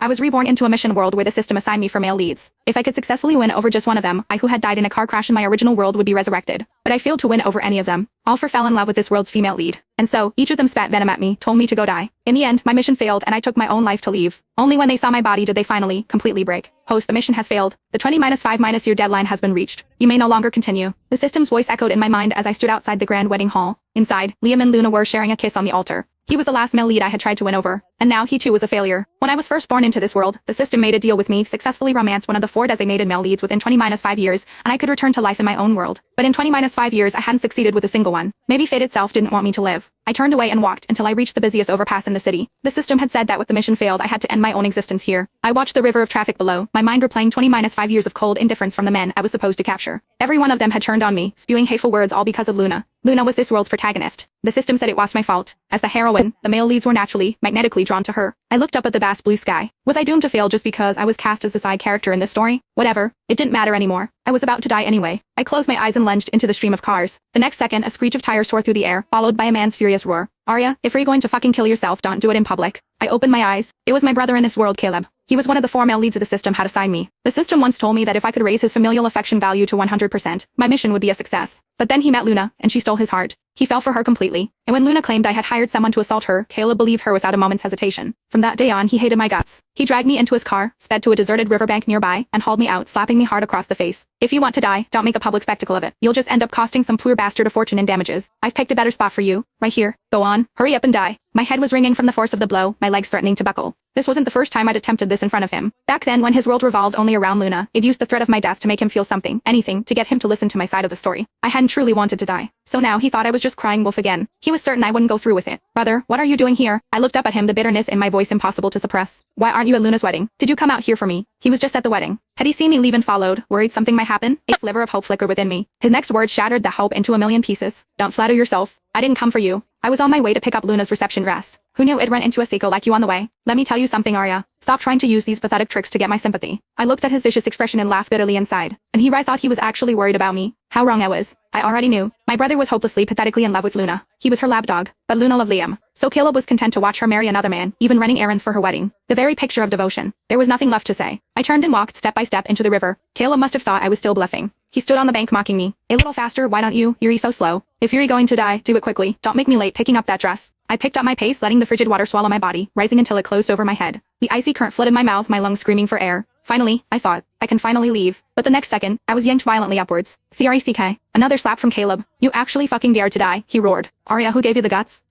I was reborn into a mission world where the system assigned me for male leads. If I could successfully win over just one of them, I who had died in a car crash in my original world would be resurrected. But I failed to win over any of them. All four fell in love with this world's female lead. And so, each of them spat venom at me, told me to go die. In the end, my mission failed and I took my own life to leave. Only when they saw my body did they finally, completely break. Host, the mission has failed. The 20-5- year deadline has been reached. You may no longer continue. The system's voice echoed in my mind as I stood outside the grand wedding hall. Inside, Liam and Luna were sharing a kiss on the altar. He was the last male lead I had tried to win over, and now he too was a failure. When I was first born into this world, the system made a deal with me, successfully romance one of the 4 designated male leads within 20-5 years, and I could return to life in my own world. But in 20-5 years I hadn't succeeded with a single one. Maybe fate itself didn't want me to live. I turned away and walked until I reached the busiest overpass in the city. The system had said that with the mission failed I had to end my own existence here. I watched the river of traffic below, my mind replaying 20-5 years of cold indifference from the men I was supposed to capture. Every one of them had turned on me, spewing hateful words all because of Luna. Luna was this world's protagonist. The system said it was my fault. As the heroine, the male leads were naturally, magnetically drawn to her. I looked up at the vast blue sky. Was I doomed to fail just because I was cast as the side character in this story? Whatever. It didn't matter anymore. I was about to die anyway. I closed my eyes and lunged into the stream of cars. The next second, a screech of tires tore through the air, followed by a man's furious roar. Arya, if you're going to fucking kill yourself, don't do it in public. I opened my eyes. It was my brother in this world, Caleb. He was one of the 4 male leads of the system had assigned me. The system once told me that if I could raise his familial affection value to 100%, my mission would be a success. But then he met Luna, and she stole his heart. He fell for her completely. And when Luna claimed I had hired someone to assault her, Caleb believed her without a moment's hesitation. From that day on, he hated my guts. He dragged me into his car, sped to a deserted riverbank nearby, and hauled me out, slapping me hard across the face. If you want to die, don't make a public spectacle of it. You'll just end up costing some poor bastard a fortune in damages. I've picked a better spot for you. Right here. Go on. Hurry up and die. My head was ringing from the force of the blow, my legs threatening to buckle. This wasn't the first time I'd attempted this in front of him. Back then, when his world revolved only around Luna, it used the threat of my death to make him feel something, anything, to get him to listen to my side of the story. I hadn't truly wanted to die. So now he thought I was just crying wolf again. He was certain I wouldn't go through with it. Brother, what are you doing here? I looked up at him, the bitterness in my voice impossible to suppress. Why aren't you at Luna's wedding? Did you come out here for me? He was just at the wedding. Had he seen me leave and followed, worried something might happen? A sliver of hope flickered within me. His next words shattered the hope into a million pieces. Don't flatter yourself. I didn't come for you. I was on my way to pick up Luna's reception dress. Who knew I'd run into a psycho like you on the way? Let me tell you something, Arya. Stop trying to use these pathetic tricks to get my sympathy. I looked at his vicious expression and laughed bitterly inside. And I thought he was actually worried about me. How wrong I was. I already knew. My brother was hopelessly, pathetically in love with Luna. He was her lapdog, but Luna loved Liam. So Caleb was content to watch her marry another man, even running errands for her wedding. The very picture of devotion. There was nothing left to say. I turned and walked step by step into the river. Caleb must have thought I was still bluffing. He stood on the bank mocking me. A little faster, why don't you? You're so slow. If you're going to die, do it quickly. Don't make me late picking up that dress. I picked up my pace, letting the frigid water swallow my body, rising until it closed over my head. The icy current flooded my mouth, my lungs screaming for air. Finally, I thought, I can finally leave. But the next second, I was yanked violently upwards. CRECK. Another slap from Caleb. You actually fucking dared to die, he roared. Arya, who gave you the guts?